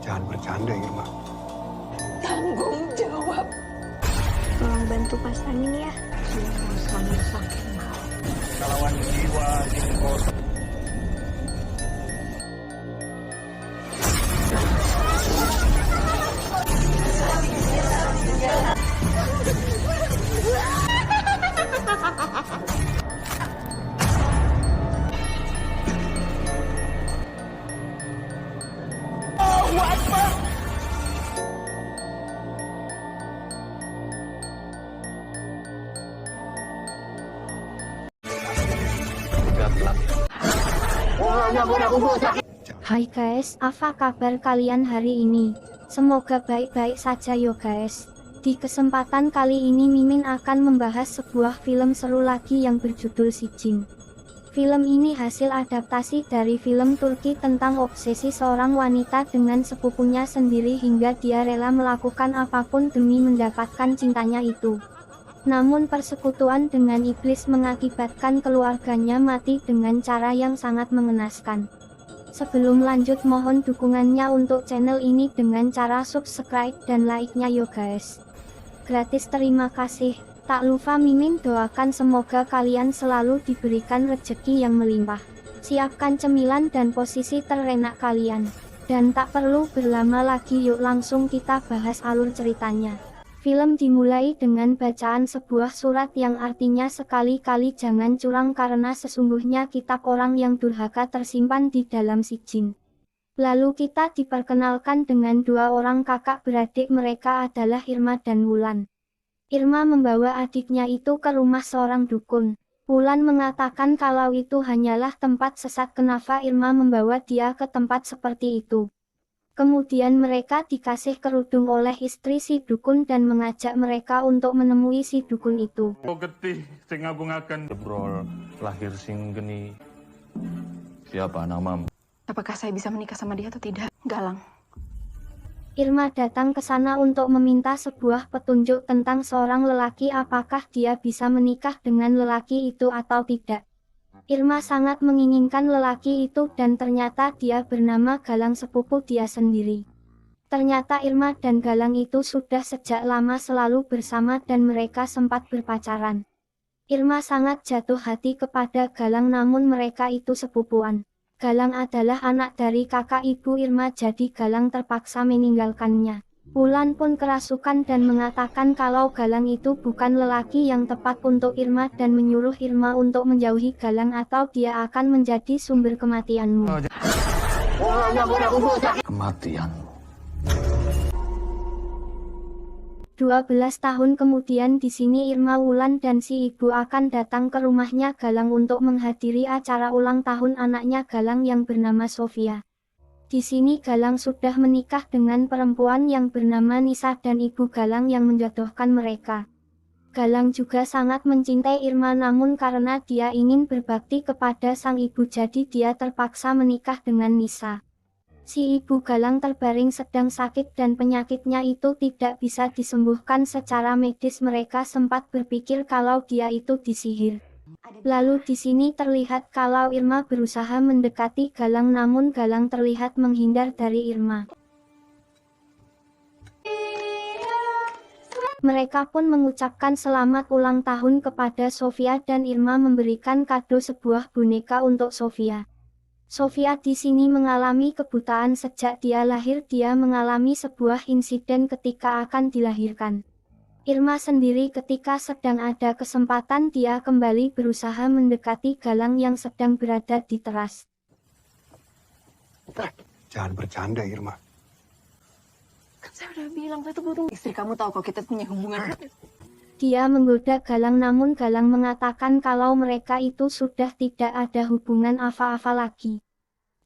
Jangan bercanda, Irma. Tanggung jawab. Tolong bantu pasangin ya. Sangat sakit. Kalawan jiwa di Hai guys, apa kabar kalian hari ini? Semoga baik-baik saja yo guys. Di kesempatan kali ini Mimin akan membahas sebuah film seru lagi yang berjudul Sijin. Film ini hasil adaptasi dari film Turki tentang obsesi seorang wanita dengan sepupunya sendiri hingga dia rela melakukan apapun demi mendapatkan cintanya itu. Namun persekutuan dengan iblis mengakibatkan keluarganya mati dengan cara yang sangat mengenaskan. Sebelum lanjut mohon dukungannya untuk channel ini dengan cara subscribe dan like-nya yo guys. Gratis, terima kasih. Tak lupa Mimin doakan semoga kalian selalu diberikan rezeki yang melimpah. Siapkan cemilan dan posisi terenak kalian. Dan tak perlu berlama lagi, yuk langsung kita bahas alur ceritanya. Film dimulai dengan bacaan sebuah surat yang artinya sekali-kali jangan curang karena sesungguhnya kitab orang yang durhaka tersimpan di dalam Sijin. Lalu kita diperkenalkan dengan dua orang kakak beradik, mereka adalah Irma dan Wulan. Irma membawa adiknya itu ke rumah seorang dukun. Wulan mengatakan kalau itu hanyalah tempat sesat, kenapa Irma membawa dia ke tempat seperti itu. Kemudian mereka dikasih kerudung oleh istri si dukun dan mengajak mereka untuk menemui si dukun itu. getih sing ngabungaken jebrol lahir sing geni. Siapa namamu? Apakah saya bisa menikah sama dia atau tidak? Galang. Irma datang ke sana untuk meminta sebuah petunjuk tentang seorang lelaki, apakah dia bisa menikah dengan lelaki itu atau tidak. Irma sangat menginginkan lelaki itu dan ternyata dia bernama Galang, sepupu dia sendiri. Ternyata Irma dan Galang itu sudah sejak lama selalu bersama dan mereka sempat berpacaran. Irma sangat jatuh hati kepada Galang, namun mereka itu sepupuan. Galang adalah anak dari kakak ibu Irma, jadi Galang terpaksa meninggalkannya. Wulan pun kerasukan dan mengatakan kalau Galang itu bukan lelaki yang tepat untuk Irma dan menyuruh Irma untuk menjauhi Galang atau dia akan menjadi sumber kematianmu. Kematianmu. 12 tahun kemudian di sini Irma, Wulan dan si ibu akan datang ke rumahnya Galang untuk menghadiri acara ulang tahun anaknya Galang yang bernama Sofia. Di sini Galang sudah menikah dengan perempuan yang bernama Nisa dan ibu Galang yang menjodohkan mereka. Galang juga sangat mencintai Irma, namun karena dia ingin berbakti kepada sang ibu jadi dia terpaksa menikah dengan Nisa. Si ibu Galang terbaring sedang sakit dan penyakitnya itu tidak bisa disembuhkan secara medis. Mereka sempat berpikir kalau dia itu disihir. Lalu di sini terlihat kalau Irma berusaha mendekati Galang, namun Galang terlihat menghindar dari Irma. Mereka pun mengucapkan selamat ulang tahun kepada Sofia dan Irma memberikan kado sebuah boneka untuk Sofia. Sofia di sini mengalami kebutaan sejak dia lahir. Dia mengalami sebuah insiden ketika akan dilahirkan. Irma sendiri ketika sedang ada kesempatan dia kembali berusaha mendekati Galang yang sedang berada di teras. Jangan bercanda, Irma. Kan saya udah bilang, saya tuh butuh istri kamu tahu kalau kita punya hubungan. Dia menggoda Galang, namun Galang mengatakan kalau mereka itu sudah tidak ada hubungan apa-apa lagi.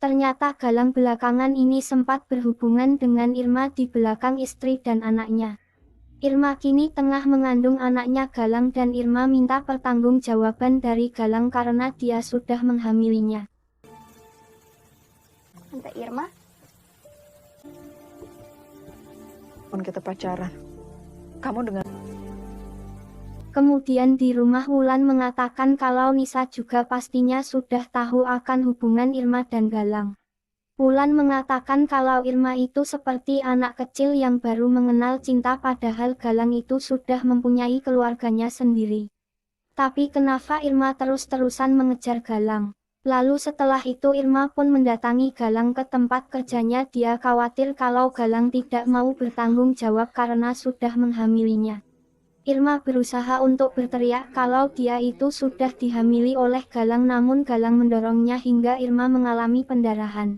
Ternyata Galang belakangan ini sempat berhubungan dengan Irma di belakang istri dan anaknya. Irma kini tengah mengandung anaknya Galang dan Irma minta pertanggungjawaban dari Galang karena dia sudah menghamilinya. Tante Irma? Pun kita pacaran, kamu dengan Kemudian di rumah Wulan mengatakan kalau Nisa juga pastinya sudah tahu akan hubungan Irma dan Galang. Wulan mengatakan kalau Irma itu seperti anak kecil yang baru mengenal cinta padahal Galang itu sudah mempunyai keluarganya sendiri. Tapi kenapa Irma terus-terusan mengejar Galang? Lalu setelah itu Irma pun mendatangi Galang ke tempat kerjanya. Dia khawatir kalau Galang tidak mau bertanggung jawab karena sudah menghamilinya. Irma berusaha untuk berteriak kalau dia itu sudah dihamili oleh Galang, namun Galang mendorongnya hingga Irma mengalami pendarahan.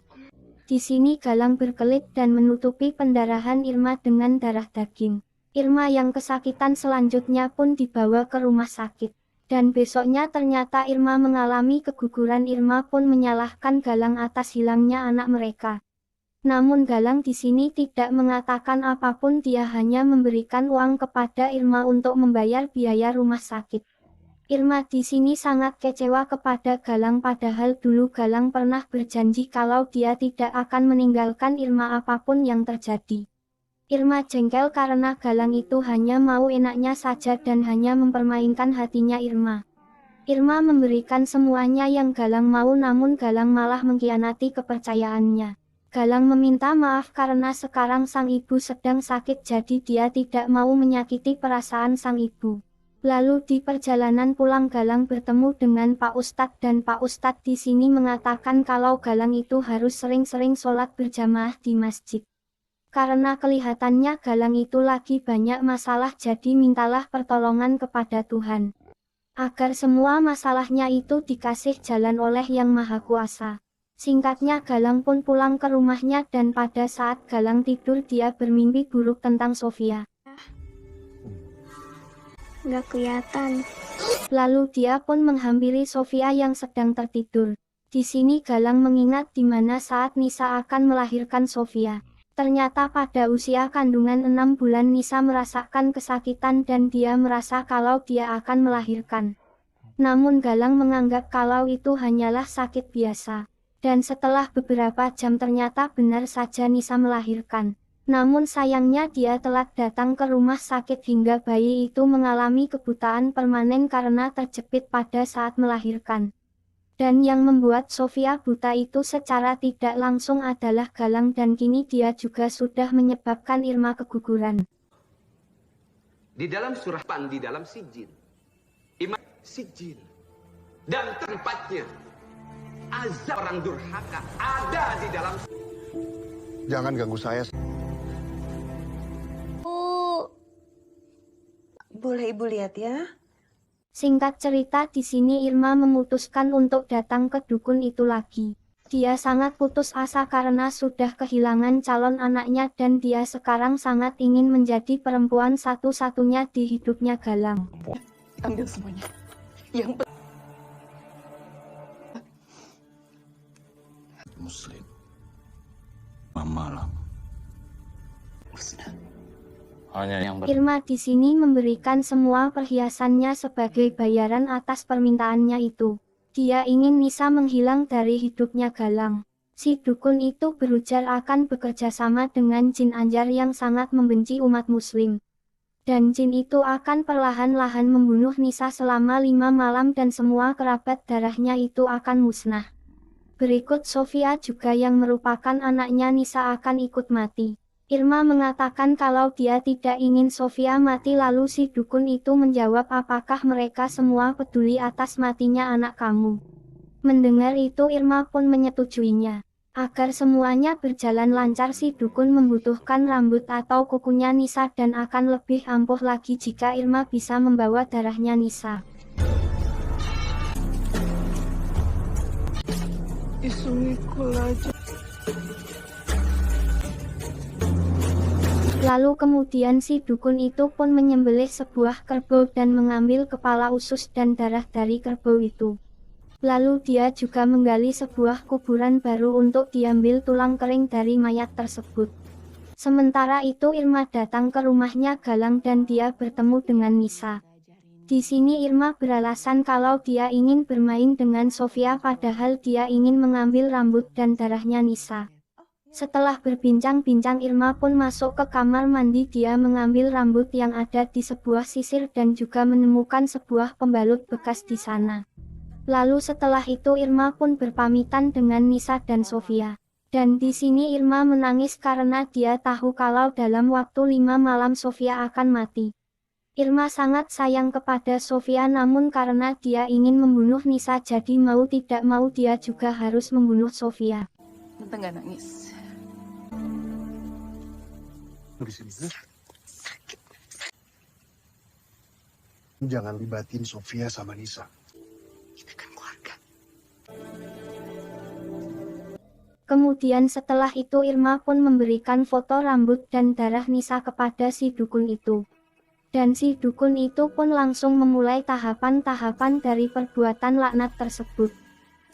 Di sini Galang berkelit dan menutupi pendarahan Irma dengan darah daging. Irma yang kesakitan selanjutnya pun dibawa ke rumah sakit. Dan besoknya ternyata Irma mengalami keguguran. Irma pun menyalahkan Galang atas hilangnya anak mereka. Namun Galang di sini tidak mengatakan apapun, dia hanya memberikan uang kepada Irma untuk membayar biaya rumah sakit. Irma di sini sangat kecewa kepada Galang padahal dulu Galang pernah berjanji kalau dia tidak akan meninggalkan Irma apapun yang terjadi. Irma jengkel karena Galang itu hanya mau enaknya saja dan hanya mempermainkan hatinya Irma. Irma memberikan semuanya yang Galang mau, namun Galang malah mengkhianati kepercayaannya. Galang meminta maaf karena sekarang sang ibu sedang sakit, jadi dia tidak mau menyakiti perasaan sang ibu. Lalu di perjalanan pulang Galang bertemu dengan Pak Ustadz dan Pak Ustadz di sini mengatakan kalau Galang itu harus sering-sering sholat berjamaah di masjid. Karena kelihatannya Galang itu lagi banyak masalah, jadi mintalah pertolongan kepada Tuhan. Agar semua masalahnya itu dikasih jalan oleh Yang Maha Kuasa. Singkatnya Galang pun pulang ke rumahnya dan pada saat Galang tidur dia bermimpi buruk tentang Sofia. Nggak kelihatan. Lalu dia pun menghampiri Sofia yang sedang tertidur. Di sini Galang mengingat di mana saat Nisa akan melahirkan Sofia. Ternyata pada usia kandungan 6 bulan Nisa merasakan kesakitan dan dia merasa kalau dia akan melahirkan. Namun Galang menganggap kalau itu hanyalah sakit biasa. Dan setelah beberapa jam ternyata benar saja Nisa melahirkan. Namun sayangnya dia telat datang ke rumah sakit hingga bayi itu mengalami kebutaan permanen karena terjepit pada saat melahirkan. Dan yang membuat Sofia buta itu secara tidak langsung adalah Galang dan kini dia juga sudah menyebabkan Irma keguguran. Di dalam surah Pan, di dalam sijil. Imam sijil. Dan tempatnya. Azab orang durhaka ada di dalam. Jangan ganggu saya. Boleh Ibu lihat ya? Singkat cerita di sini Irma memutuskan untuk datang ke dukun itu lagi. Dia sangat putus asa karena sudah kehilangan calon anaknya dan dia sekarang sangat ingin menjadi perempuan satu-satunya di hidupnya Galang. Ambil semuanya. Yang Muslim malam hanya yang Irma di sini memberikan semua perhiasannya sebagai bayaran atas permintaannya itu. Dia ingin Nisa menghilang dari hidupnya Galang. Si dukun itu berujar akan bekerja sama dengan jin anjar yang sangat membenci umat muslim. Dan jin itu akan perlahan-lahan membunuh Nisa selama 5 malam dan semua kerabat darahnya itu akan musnah. Berikut Sofia juga yang merupakan anaknya Nisa akan ikut mati. Irma mengatakan kalau dia tidak ingin Sofia mati, lalu si dukun itu menjawab apakah mereka semua peduli atas matinya anak kamu. Mendengar itu Irma pun menyetujuinya. Agar semuanya berjalan lancar si dukun membutuhkan rambut atau kukunya Nisa dan akan lebih ampuh lagi jika Irma bisa membawa darahnya Nisa. Lalu kemudian si dukun itu pun menyembelih sebuah kerbau dan mengambil kepala usus dan darah dari kerbau itu. Lalu dia juga menggali sebuah kuburan baru untuk diambil tulang kering dari mayat tersebut. Sementara itu Irma datang ke rumahnya Galang dan dia bertemu dengan Nisa. Di sini Irma beralasan kalau dia ingin bermain dengan Sofia padahal dia ingin mengambil rambut dan darahnya Nisa. Setelah berbincang-bincang Irma pun masuk ke kamar mandi. Dia mengambil rambut yang ada di sebuah sisir dan juga menemukan sebuah pembalut bekas di sana. Lalu setelah itu Irma pun berpamitan dengan Nisa dan Sofia. Dan di sini Irma menangis karena dia tahu kalau dalam waktu 5 malam Sofia akan mati. Irma sangat sayang kepada Sofia, namun karena dia ingin membunuh Nisa jadi mau tidak mau dia juga harus membunuh Sofia. Tante nggak nangis. Di sini. Jangan libatin Sofia sama Nisa. Kita kan keluarga. Kemudian setelah itu Irma pun memberikan foto rambut dan darah Nisa kepada si dukun itu. Dan si dukun itu pun langsung memulai tahapan-tahapan dari perbuatan laknat tersebut.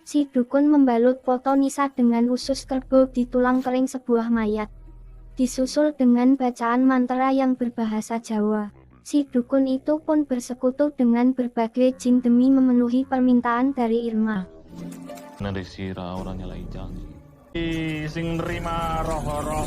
Si dukun membalut foto Nisa dengan usus kerbau di tulang kering sebuah mayat. Disusul dengan bacaan mantra yang berbahasa Jawa. Si dukun itu pun bersekutu dengan berbagai jin demi memenuhi permintaan dari Irma. Nanti sira orangnya lagi janji. Sing nerima roh-roh.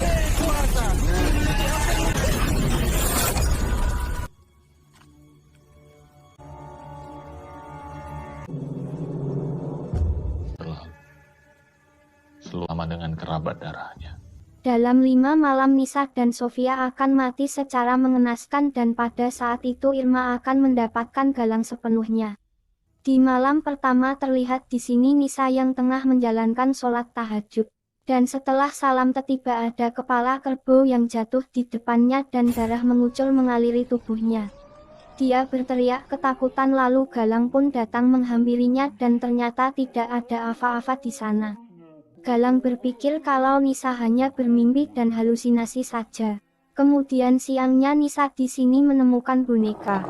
Selama dengan kerabat darahnya. Dalam 5 malam Nisa dan Sofia akan mati secara mengenaskan dan pada saat itu Irma akan mendapatkan galang sepenuhnya. Di malam pertama terlihat di sini Nisa yang tengah menjalankan sholat tahajud. Dan setelah salam tiba ada kepala kerbau yang jatuh di depannya dan darah mengucur mengaliri tubuhnya. Dia berteriak ketakutan lalu Galang pun datang menghampirinya dan ternyata tidak ada apa-apa di sana. Galang berpikir kalau Nisa hanya bermimpi dan halusinasi saja. Kemudian siangnya Nisa di sini menemukan boneka.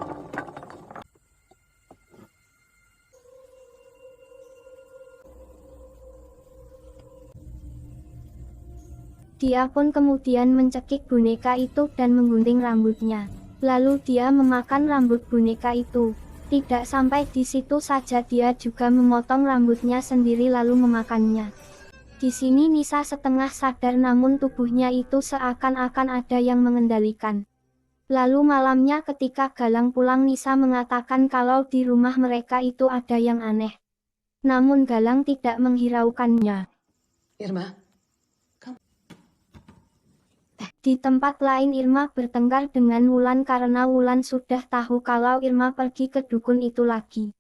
Dia pun kemudian mencekik boneka itu dan menggunting rambutnya. Lalu dia memakan rambut boneka itu. Tidak sampai di situ saja dia juga memotong rambutnya sendiri lalu memakannya. Di sini Nisa setengah sadar namun tubuhnya itu seakan-akan ada yang mengendalikan. Lalu malamnya ketika Galang pulang Nisa mengatakan kalau di rumah mereka itu ada yang aneh. Namun Galang tidak menghiraukannya. Irma, Di tempat lain Irma bertengkar dengan Wulan karena Wulan sudah tahu kalau Irma pergi ke dukun itu lagi.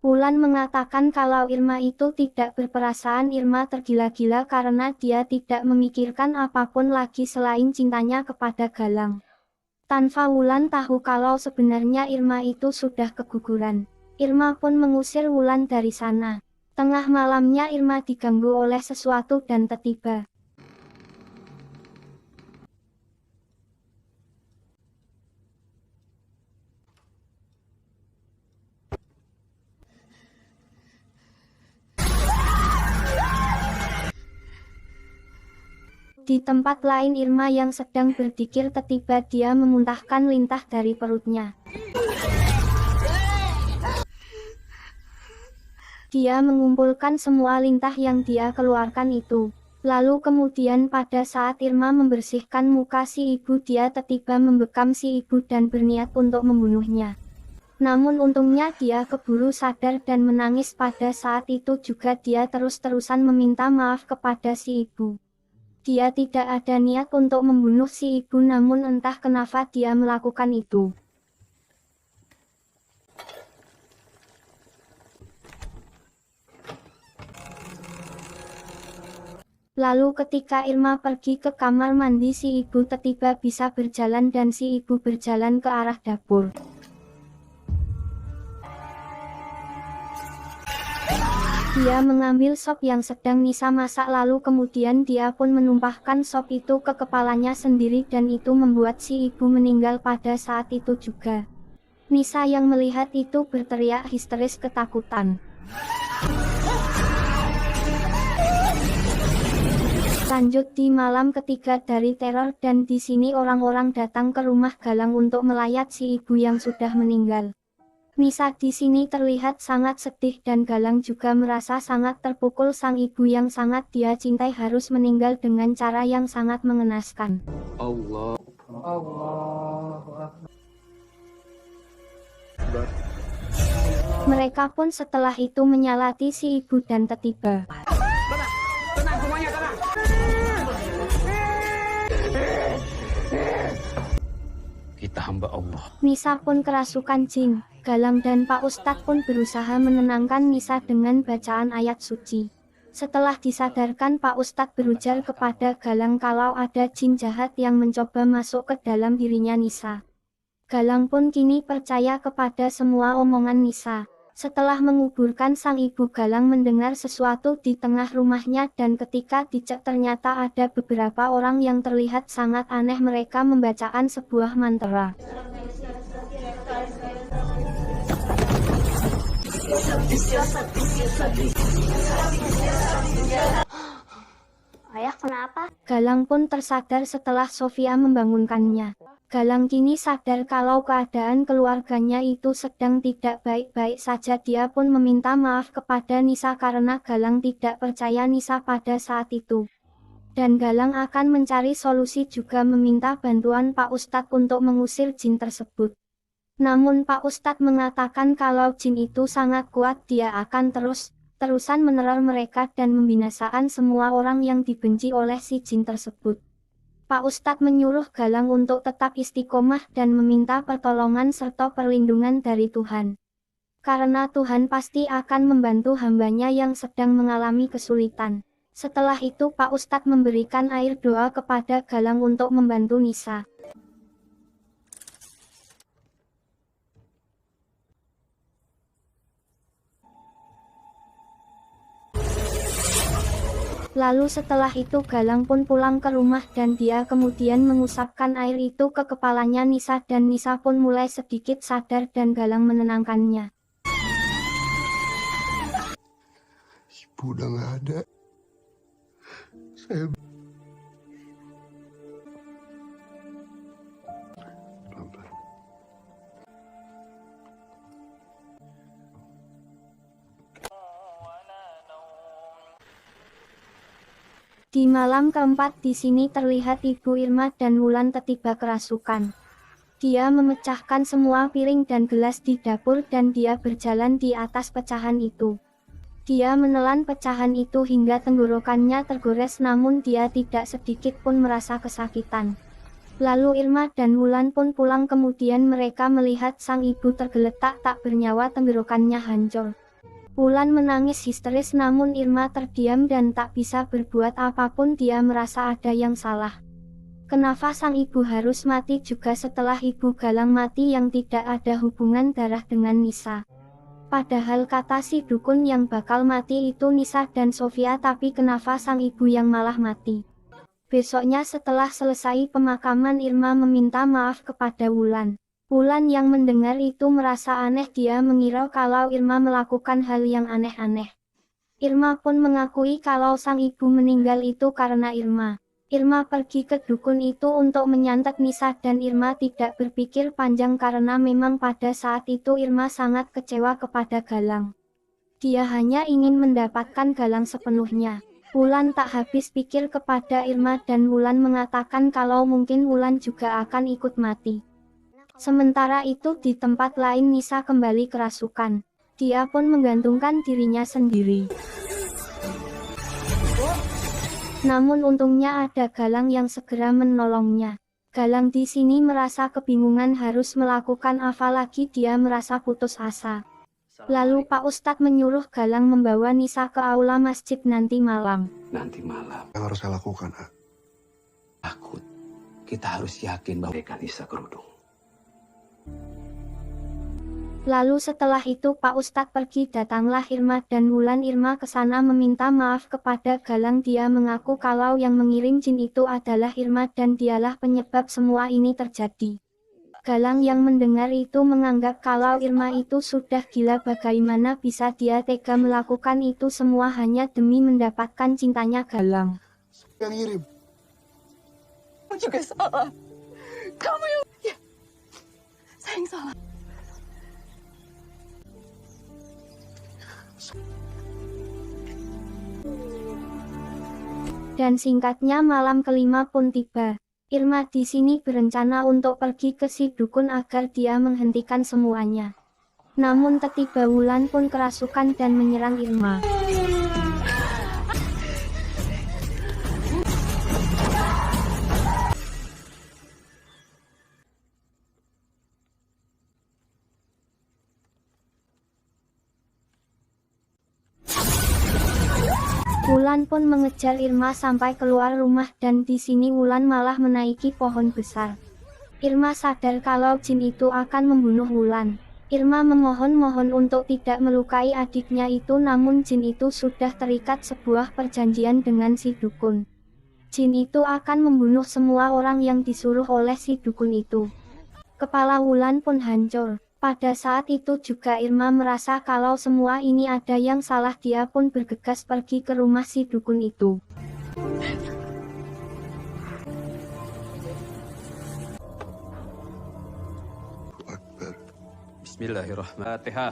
Wulan mengatakan kalau Irma itu tidak berperasaan. Irma tergila-gila karena dia tidak memikirkan apapun lagi selain cintanya kepada Galang. Tanpa Wulan tahu kalau sebenarnya Irma itu sudah keguguran. Irma pun mengusir Wulan dari sana. Tengah malamnya Irma diganggu oleh sesuatu dan tiba-tiba di tempat lain Irma yang sedang berzikir tiba-tiba dia memuntahkan lintah dari perutnya. Dia mengumpulkan semua lintah yang dia keluarkan itu. Lalu kemudian pada saat Irma membersihkan muka si ibu dia tiba-tiba membekam si ibu dan berniat untuk membunuhnya. Namun untungnya dia keburu sadar dan menangis. Pada saat itu juga dia terus-terusan meminta maaf kepada si ibu. Dia tidak ada niat untuk membunuh si ibu namun entah kenapa dia melakukan itu. Lalu ketika Irma pergi ke kamar mandi si ibu tiba-tiba bisa berjalan dan si ibu berjalan ke arah dapur. Dia mengambil sop yang sedang Nisa masak lalu kemudian dia pun menumpahkan sop itu ke kepalanya sendiri dan itu membuat si ibu meninggal pada saat itu juga. Nisa yang melihat itu berteriak histeris ketakutan. Lanjut di malam ketiga dari teror dan di sini orang-orang datang ke rumah Galang untuk melayat si ibu yang sudah meninggal. Nisa di sini terlihat sangat sedih dan Galang juga merasa sangat terpukul sang ibu yang sangat dia cintai harus meninggal dengan cara yang sangat mengenaskan. Allah. Mereka pun setelah itu menyalati si ibu dan tiba. Tenang semuanya, tenang. Kita hamba Allah. Nisa pun kerasukan jin. Galang dan Pak Ustadz pun berusaha menenangkan Nisa dengan bacaan ayat suci. Setelah disadarkan, Pak Ustadz berujar kepada Galang kalau ada jin jahat yang mencoba masuk ke dalam dirinya Nisa. Galang pun kini percaya kepada semua omongan Nisa. Setelah menguburkan sang ibu, Galang mendengar sesuatu di tengah rumahnya dan ketika dicek ternyata ada beberapa orang yang terlihat sangat aneh, mereka membacaan sebuah mantra. Ayah kenapa? Galang pun tersadar setelah Sofia membangunkannya. Galang kini sadar kalau keadaan keluarganya itu sedang tidak baik-baik saja. Dia pun meminta maaf kepada Nisa karena Galang tidak percaya Nisa pada saat itu. Dan Galang akan mencari solusi, juga meminta bantuan Pak Ustadz untuk mengusir jin tersebut. Namun Pak Ustadz mengatakan kalau jin itu sangat kuat, dia akan terusan meneror mereka dan membinasakan semua orang yang dibenci oleh si jin tersebut. Pak Ustadz menyuruh Galang untuk tetap istiqomah dan meminta pertolongan serta perlindungan dari Tuhan. Karena Tuhan pasti akan membantu hambanya yang sedang mengalami kesulitan. Setelah itu Pak Ustadz memberikan air doa kepada Galang untuk membantu Nisa. Lalu setelah itu Galang pun pulang ke rumah dan dia kemudian mengusapkan air itu ke kepalanya Nisa dan Nisa pun mulai sedikit sadar dan Galang menenangkannya. Ibu udah nggak ada. Saya pelan-pelan. Di malam keempat di sini terlihat Ibu Irma dan Wulan tiba kerasukan. Dia memecahkan semua piring dan gelas di dapur dan dia berjalan di atas pecahan itu. Dia menelan pecahan itu hingga tenggorokannya tergores, namun dia tidak sedikit pun merasa kesakitan. Lalu Irma dan Wulan pun pulang, kemudian mereka melihat sang ibu tergeletak tak bernyawa, tenggorokannya hancur. Wulan menangis histeris namun Irma terdiam dan tak bisa berbuat apapun, dia merasa ada yang salah. Kenapa sang ibu harus mati juga setelah ibu Galang mati yang tidak ada hubungan darah dengan Nisa. Padahal kata si dukun yang bakal mati itu Nisa dan Sofia, tapi kenapa sang ibu yang malah mati? Besoknya setelah selesai pemakaman, Irma meminta maaf kepada Wulan. Wulan yang mendengar itu merasa aneh, dia mengira kalau Irma melakukan hal yang aneh-aneh. Irma pun mengakui kalau sang ibu meninggal itu karena Irma. Irma pergi ke dukun itu untuk menyantet Nisa dan Irma tidak berpikir panjang karena memang pada saat itu Irma sangat kecewa kepada Galang. Dia hanya ingin mendapatkan Galang sepenuhnya. Wulan tak habis pikir kepada Irma dan Wulan mengatakan kalau mungkin Wulan juga akan ikut mati. Sementara itu di tempat lain Nisa kembali kerasukan. Dia pun menggantungkan dirinya sendiri. Namun untungnya ada Galang yang segera menolongnya. Galang di sini merasa kebingungan harus melakukan apa lagi, dia merasa putus asa. Lalu Pak Ustadz menyuruh Galang membawa Nisa ke aula masjid nanti malam. Nanti malam, Yang harus saya lakukan, A? takut. Kita harus yakin bahwa mereka Nisa kerudung. Lalu setelah itu Pak Ustadz pergi, datanglah Irma dan Wulan. Irma ke sana meminta maaf kepada Galang. Dia mengaku kalau yang mengirim jin itu adalah Irma dan dialah penyebab semua ini terjadi. Galang yang mendengar itu menganggap kalau Irma itu sudah gila, bagaimana bisa dia tega melakukan itu semua hanya demi mendapatkan cintanya Galang. Yang ngirim. Kamu juga salah. Kamu yang... Ya, saya yang salah. Dan singkatnya malam kelima pun tiba. Irma di sini berencana untuk pergi ke si dukun agar dia menghentikan semuanya. Namun tiba Wulan pun kerasukan dan menyerang Irma. Wulan pun mengejar Irma sampai keluar rumah dan di sini Wulan malah menaiki pohon besar. Irma sadar kalau jin itu akan membunuh Wulan. Irma memohon-mohon untuk tidak melukai adiknya itu, namun jin itu sudah terikat sebuah perjanjian dengan si dukun. Jin itu akan membunuh semua orang yang disuruh oleh si dukun itu. Kepala Wulan pun hancur. Pada saat itu juga Irma merasa kalau semua ini ada yang salah, dia pun bergegas pergi ke rumah si dukun itu. Akbar. Bismillahirrahmanirrahim.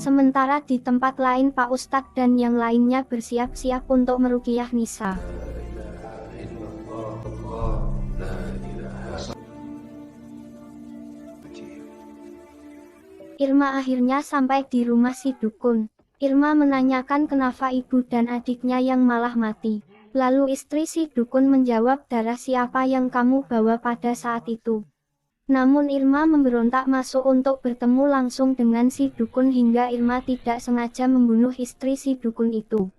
Sementara di tempat lain Pak Ustadz dan yang lainnya bersiap-siap untuk meruqyah Nisa. Irma akhirnya sampai di rumah si dukun. Irma menanyakan kenapa ibu dan adiknya yang malah mati. Lalu istri si dukun menjawab, darah siapa yang kamu bawa pada saat itu. Namun Irma memberontak masuk untuk bertemu langsung dengan si dukun hingga Irma tidak sengaja membunuh istri si dukun itu.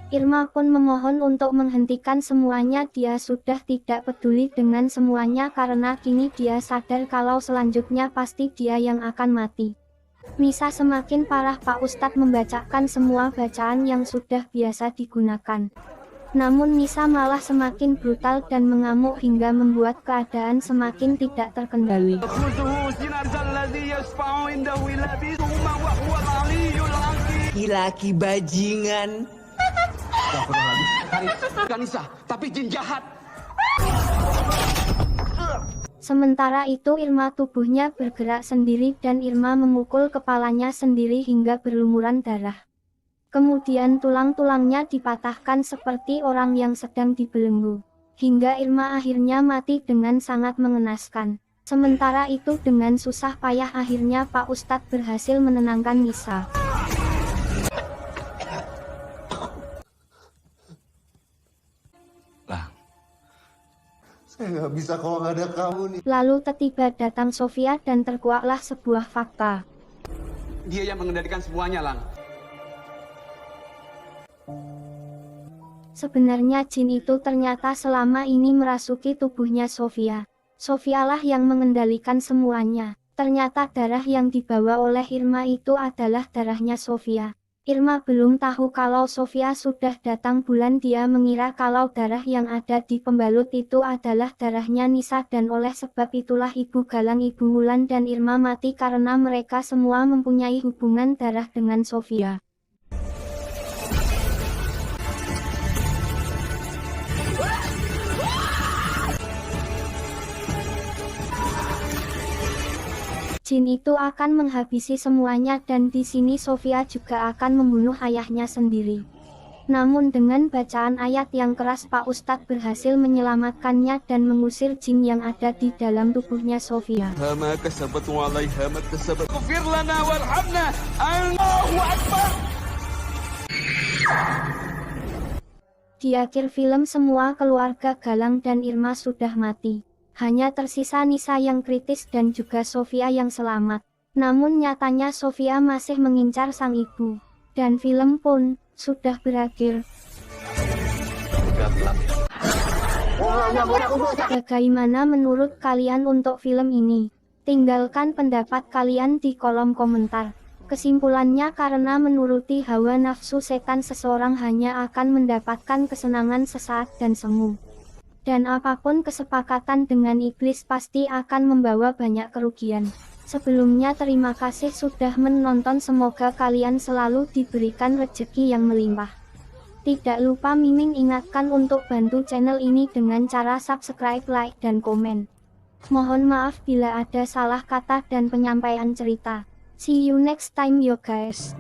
Irma pun memohon untuk menghentikan semuanya. Dia sudah tidak peduli dengan semuanya karena kini dia sadar kalau selanjutnya pasti dia yang akan mati. Nisa semakin parah. Pak Ustadz membacakan semua bacaan yang sudah biasa digunakan. Namun Nisa malah semakin brutal dan mengamuk hingga membuat keadaan semakin tidak terkendali. Laki-laki bajingan. Nisa, tapi jin jahat. Sementara itu Irma tubuhnya bergerak sendiri dan Irma memukul kepalanya sendiri hingga berlumuran darah. Kemudian tulang-tulangnya dipatahkan seperti orang yang sedang dibelenggu. Hingga Irma akhirnya mati dengan sangat mengenaskan. Sementara itu dengan susah payah akhirnya Pak Ustadz berhasil menenangkan Nisa. Saya nggak bisa kalau nggak ada kamu nih. Lalu tiba datang Sofia dan terkuaklah sebuah fakta. Dia yang mengendalikan semuanya, Lang. Sebenarnya jin itu ternyata selama ini merasuki tubuhnya Sofia. Sofialah yang mengendalikan semuanya. Ternyata darah yang dibawa oleh Irma itu adalah darahnya Sofia. Irma belum tahu kalau Sofia sudah datang bulan. Dia mengira kalau darah yang ada di pembalut itu adalah darahnya Nisa dan oleh sebab itulah Ibu Galang, Ibu Wulan dan Irma mati karena mereka semua mempunyai hubungan darah dengan Sofia. Jin itu akan menghabisi semuanya dan di sini Sofia juga akan membunuh ayahnya sendiri. Namun dengan bacaan ayat yang keras Pak Ustadz berhasil menyelamatkannya dan mengusir jin yang ada di dalam tubuhnya Sofia. Di akhir film semua keluarga Galang dan Irma sudah mati. Hanya tersisa Nisa yang kritis dan juga Sofia yang selamat. Namun nyatanya Sofia masih mengincar sang ibu. Dan film pun sudah berakhir. Bagaimana menurut kalian untuk film ini? Tinggalkan pendapat kalian di kolom komentar. Kesimpulannya, karena menuruti hawa nafsu setan seseorang hanya akan mendapatkan kesenangan sesaat dan semu. Dan apapun kesepakatan dengan iblis pasti akan membawa banyak kerugian. Sebelumnya terima kasih sudah menonton, semoga kalian selalu diberikan rezeki yang melimpah. Tidak lupa Mimin ingatkan untuk bantu channel ini dengan cara subscribe, like, dan komen. Mohon maaf bila ada salah kata dan penyampaian cerita. See you next time yo guys.